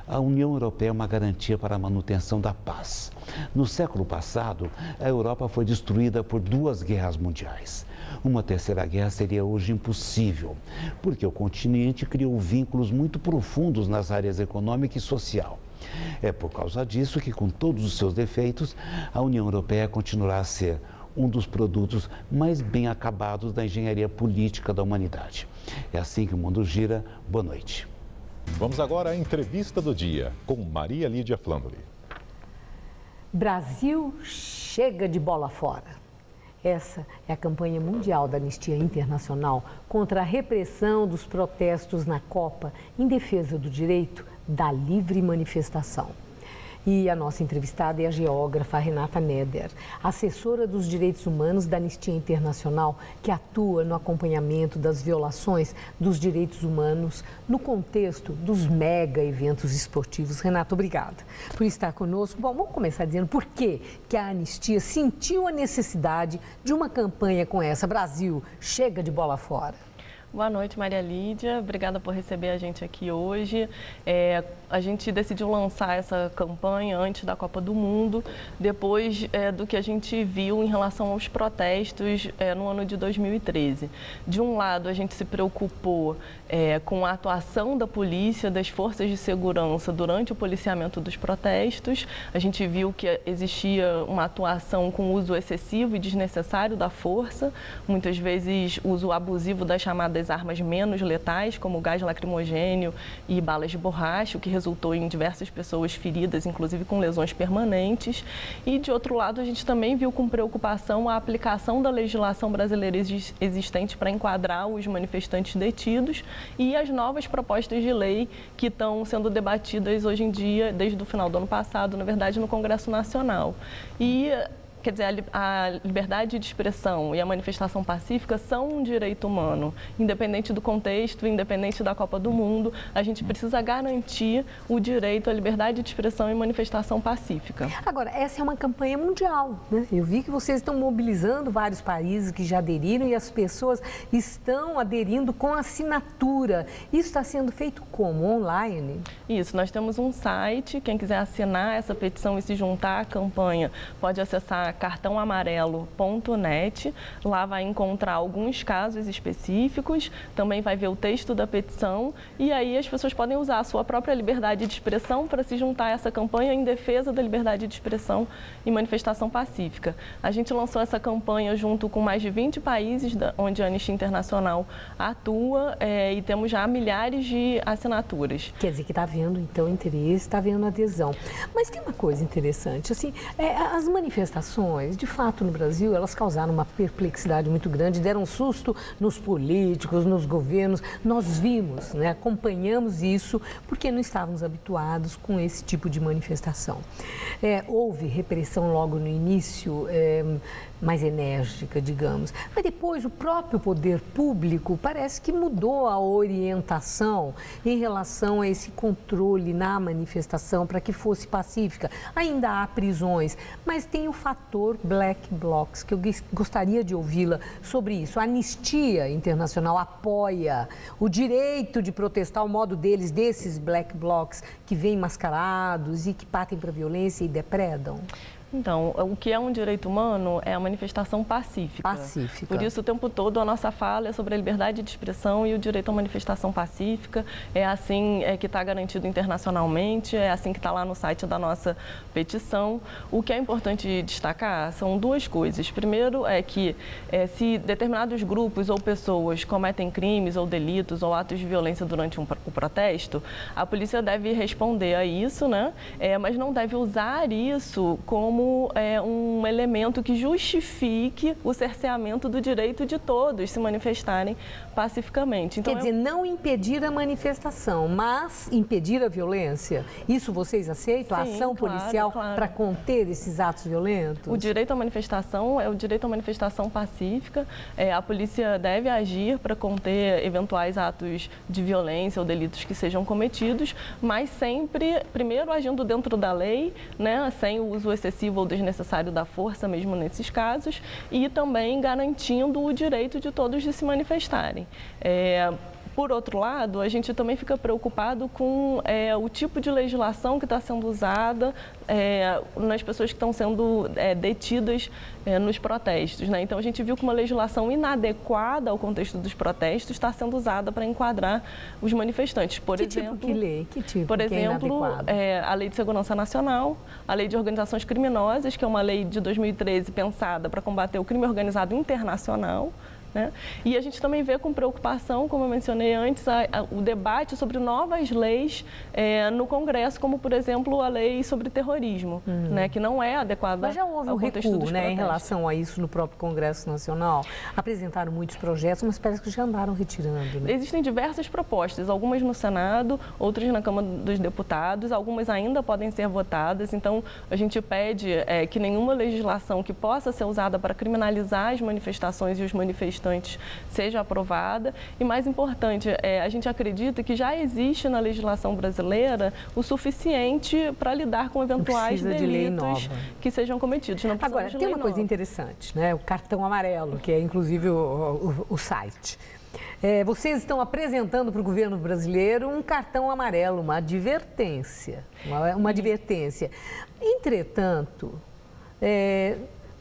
A União Europeia é uma garantia para a manutenção da paz. No século passado, a Europa foi destruída por 2 guerras mundiais. Uma terceira guerra seria hoje impossível, porque o continente criou vínculos muito profundos nas áreas econômica e social. É por causa disso que, com todos os seus defeitos, a União Europeia continuará a ser um dos produtos mais bem acabados da engenharia política da humanidade. É assim que o mundo gira. Boa noite. Vamos agora à entrevista do dia com Maria Lídia Flandoli. Brasil chega de bola fora. Essa é a campanha mundial da Anistia Internacional contra a repressão dos protestos na Copa em defesa do direito da livre manifestação. E a nossa entrevistada é a geógrafa Renata Neder, assessora dos direitos humanos da Anistia Internacional, que atua no acompanhamento das violações dos direitos humanos no contexto dos mega eventos esportivos. Renata, obrigada por estar conosco. Bom, vamos começar dizendo por que a Anistia sentiu a necessidade de uma campanha com essa. Brasil, chega de bola fora. Boa noite, Maria Lídia. Obrigada por receber a gente aqui hoje. A gente decidiu lançar essa campanha antes da Copa do Mundo, depois do que a gente viu em relação aos protestos no ano de 2013. De um lado, a gente se preocupou com a atuação da polícia, das forças de segurança durante o policiamento dos protestos. A gente viu que existia uma atuação com uso excessivo e desnecessário da força, muitas vezes uso abusivo das chamadas armas menos letais, como gás lacrimogênio e balas de borracha, o que resultou em diversas pessoas feridas, inclusive com lesões permanentes. E, de outro lado, a gente também viu com preocupação a aplicação da legislação brasileira existente para enquadrar os manifestantes detidos e as novas propostas de lei que estão sendo debatidas hoje em dia, desde o final do ano passado, na verdade, no Congresso Nacional. E quer dizer, a liberdade de expressão e a manifestação pacífica são um direito humano. Independente do contexto, independente da Copa do Mundo, a gente precisa garantir o direito à liberdade de expressão e manifestação pacífica. Agora, essa é uma campanha mundial, né? Eu vi que vocês estão mobilizando vários países que já aderiram e as pessoas estão aderindo com assinatura. Isso está sendo feito como? Online? Isso, nós temos um site, quem quiser assinar essa petição e se juntar à campanha pode acessar cartãoamarelo.net. Lá vai encontrar alguns casos específicos, também vai ver o texto da petição e aí as pessoas podem usar a sua própria liberdade de expressão para se juntar a essa campanha em defesa da liberdade de expressão e manifestação pacífica. A gente lançou essa campanha junto com mais de 20 países onde a Anistia Internacional atua e temos já milhares de assinaturas. Quer dizer que está havendo, então, interesse, está havendo adesão. Mas tem uma coisa interessante, assim, as manifestações, de fato, no Brasil, elas causaram uma perplexidade muito grande, deram um susto nos políticos, nos governos. Nós vimos, né, acompanhamos isso, porque não estávamos habituados com esse tipo de manifestação. Houve repressão logo no início, mais enérgica, digamos. Mas depois o próprio poder público parece que mudou a orientação em relação a esse controle na manifestação para que fosse pacífica. Ainda há prisões, mas tem o fator fator Black Blocs, que eu gostaria de ouvi-la sobre isso. A Anistia Internacional apoia o direito de protestar ao modo deles, desses Black Blocs que vêm mascarados e que partem para a violência e depredam? Então, o que é um direito humano é a manifestação pacífica. Pacífica. Por isso, o tempo todo, a nossa fala é sobre a liberdade de expressão e o direito à manifestação pacífica. É assim que está garantido internacionalmente, é assim que está lá no site da nossa petição. O que é importante destacar são duas coisas. Primeiro é que se determinados grupos ou pessoas cometem crimes ou delitos ou atos de violência durante o protesto, a polícia deve responder a isso, né? Mas não deve usar isso como um elemento que justifique o cerceamento do direito de todos se manifestarem pacificamente. Então, quer dizer, não impedir a manifestação, mas impedir a violência. Isso vocês aceitam? Sim, a ação policial para conter esses atos violentos? O direito à manifestação é o direito à manifestação pacífica. A polícia deve agir para conter eventuais atos de violência ou delitos que sejam cometidos, mas sempre, primeiro, agindo dentro da lei, né, sem o uso excessivo ou desnecessário da força, mesmo nesses casos, e também garantindo o direito de todos de se manifestarem. Por outro lado, a gente também fica preocupado com o tipo de legislação que está sendo usada nas pessoas que estão sendo detidas nos protestos, né? Então, a gente viu que uma legislação inadequada ao contexto dos protestos está sendo usada para enquadrar os manifestantes. Por exemplo, tipo que lei? Que tipo? Por exemplo, a Lei de Segurança Nacional, a Lei de Organizações Criminosas, que é uma lei de 2013 pensada para combater o crime organizado internacional, né? E a gente também vê com preocupação, como eu mencionei antes, o debate sobre novas leis no Congresso, como, por exemplo, a lei sobre terrorismo, né, que não é adequada ao contexto dos protestos. Mas já houve um recuo, né, em relação a isso no próprio Congresso Nacional. Apresentaram muitos projetos, mas parece que já andaram retirando. Né? Existem diversas propostas, algumas no Senado, outras na Câmara dos Deputados, algumas ainda podem ser votadas. Então, a gente pede que nenhuma legislação que possa ser usada para criminalizar as manifestações e os manifestantes seja aprovada. E mais importante, a gente acredita que já existe na legislação brasileira o suficiente para lidar com eventuais delitos que sejam cometidos. Não precisa Agora, tem uma coisa interessante, né? O cartão amarelo, que é inclusive o site. Vocês estão apresentando para o governo brasileiro um cartão amarelo, uma advertência. Uma advertência. Entretanto,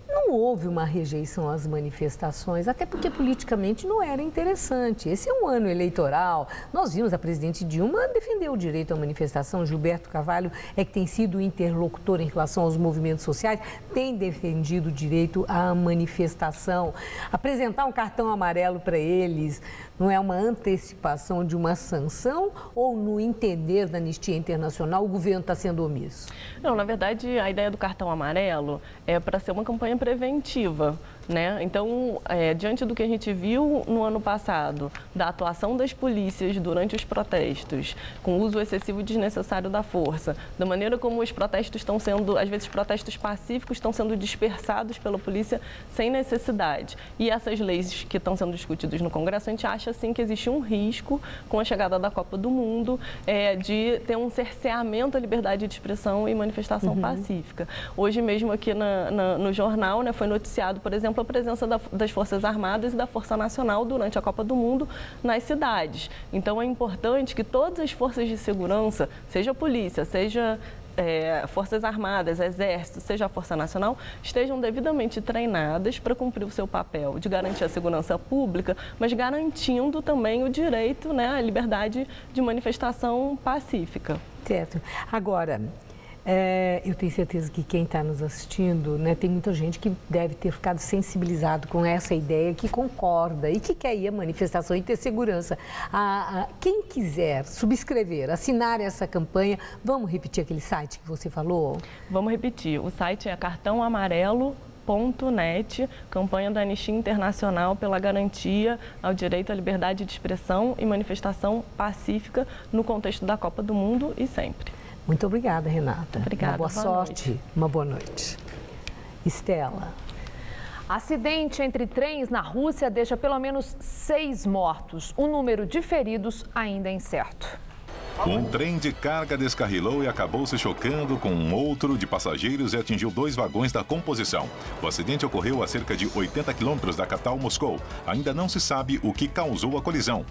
não houve uma rejeição às manifestações, até porque politicamente não era interessante. Esse é um ano eleitoral. Nós vimos a presidente Dilma defender o direito à manifestação. Gilberto Carvalho é que tem sido interlocutor em relação aos movimentos sociais, tem defendido o direito à manifestação. Apresentar um cartão amarelo para eles não é uma antecipação de uma sanção ou, no entender da Anistia Internacional, o governo está sendo omisso? Não, na verdade, a ideia do cartão amarelo é para ser uma campanha preventiva, né? Então, diante do que a gente viu no ano passado, da atuação das polícias durante os protestos, com o uso excessivo e desnecessário da força, da maneira como os protestos estão sendo, às vezes protestos pacíficos estão sendo dispersados pela polícia sem necessidade. E essas leis que estão sendo discutidas no Congresso, a gente acha assim que existe um risco com a chegada da Copa do Mundo de ter um cerceamento à liberdade de expressão e manifestação pacífica. Hoje mesmo aqui no jornal, né, foi noticiado, por exemplo, a presença das Forças Armadas e da Força Nacional durante a Copa do Mundo nas cidades. Então, é importante que todas as forças de segurança, seja a polícia, seja Forças Armadas, Exército, seja a Força Nacional, estejam devidamente treinadas para cumprir o seu papel de garantir a segurança pública, mas garantindo também o direito, né, à liberdade de manifestação pacífica. Certo. Agora, eu tenho certeza que quem está nos assistindo, né, tem muita gente que deve ter ficado sensibilizado com essa ideia, que concorda e que quer ir à manifestação e ter segurança. Quem quiser subscrever, assinar essa campanha, vamos repetir aquele site que você falou? Vamos repetir. O site é cartãoamarelo.net, campanha da Anistia Internacional pela garantia ao direito à liberdade de expressão e manifestação pacífica no contexto da Copa do Mundo e sempre. Muito obrigada, Renata. Obrigada. Uma boa sorte, uma boa noite. Estela. Acidente entre trens na Rússia deixa pelo menos 6 mortos. O número de feridos ainda é incerto. Um trem de carga descarrilou e acabou se chocando com um outro de passageiros e atingiu 2 vagões da composição. O acidente ocorreu a cerca de 80 quilômetros da capital Moscou. Ainda não se sabe o que causou a colisão.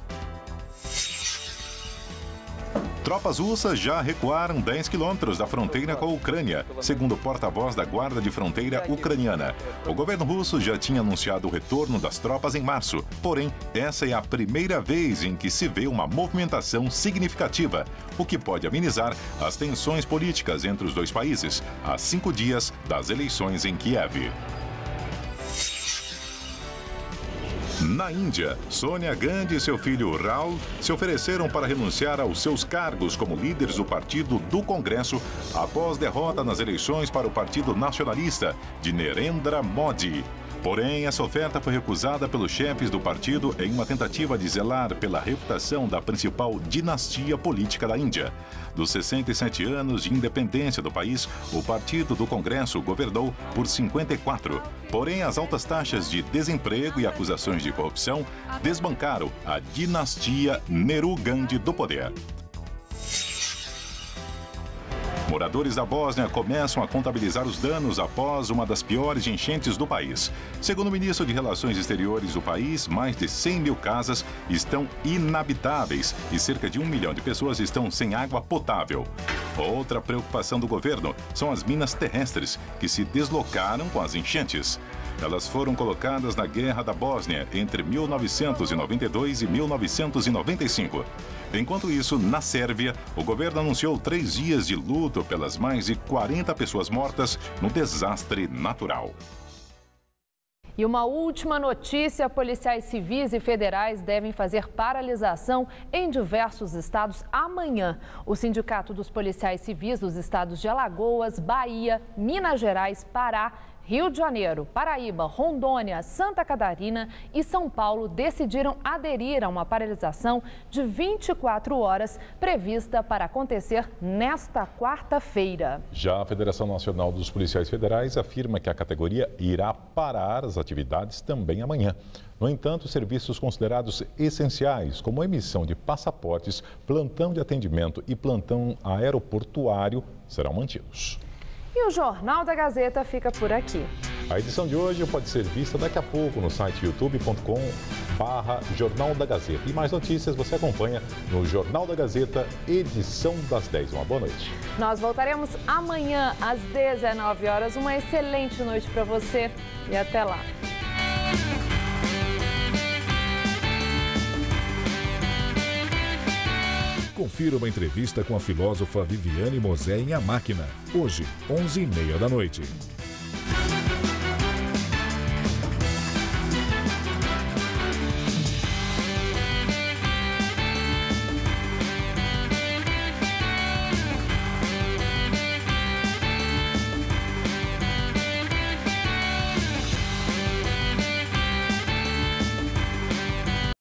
Tropas russas já recuaram 10 quilômetros da fronteira com a Ucrânia, segundo o porta-voz da Guarda de Fronteira ucraniana. O governo russo já tinha anunciado o retorno das tropas em março, porém, essa é a primeira vez em que se vê uma movimentação significativa, o que pode amenizar as tensões políticas entre os dois países, a 5 dias das eleições em Kiev. Na Índia, Sônia Gandhi e seu filho Rahul se ofereceram para renunciar aos seus cargos como líderes do partido do Congresso após derrota nas eleições para o Partido Nacionalista de Narendra Modi. Porém, essa oferta foi recusada pelos chefes do partido em uma tentativa de zelar pela reputação da principal dinastia política da Índia. Dos 67 anos de independência do país, o Partido do Congresso governou por 54. Porém, as altas taxas de desemprego e acusações de corrupção desbancaram a dinastia Nehru-Gandhi do poder. Moradores da Bósnia começam a contabilizar os danos após uma das piores enchentes do país. Segundo o ministro de Relações Exteriores do país, mais de 100 mil casas estão inabitáveis e cerca de 1 milhão de pessoas estão sem água potável. Outra preocupação do governo são as minas terrestres, que se deslocaram com as enchentes. Elas foram colocadas na Guerra da Bósnia entre 1992 e 1995. Enquanto isso, na Sérvia, o governo anunciou 3 dias de luto pelas mais de 40 pessoas mortas no desastre natural. E uma última notícia: policiais civis e federais devem fazer paralisação em diversos estados amanhã. O Sindicato dos Policiais Civis dos estados de Alagoas, Bahia, Minas Gerais, Pará, Rio de Janeiro, Paraíba, Rondônia, Santa Catarina e São Paulo decidiram aderir a uma paralisação de 24 horas prevista para acontecer nesta quarta-feira. Já a Federação Nacional dos Policiais Federais afirma que a categoria irá parar as atividades também amanhã. No entanto, serviços considerados essenciais, como emissão de passaportes, plantão de atendimento e plantão aeroportuário, serão mantidos. E o Jornal da Gazeta fica por aqui. A edição de hoje pode ser vista daqui a pouco no site youtube.com/Jornal da Gazeta. E mais notícias você acompanha no Jornal da Gazeta, edição das 10. Uma boa noite. Nós voltaremos amanhã às 19 horas. Uma excelente noite para você e até lá. Confira uma entrevista com a filósofa Viviane Mosé em A Máquina, hoje, 11h30 da noite.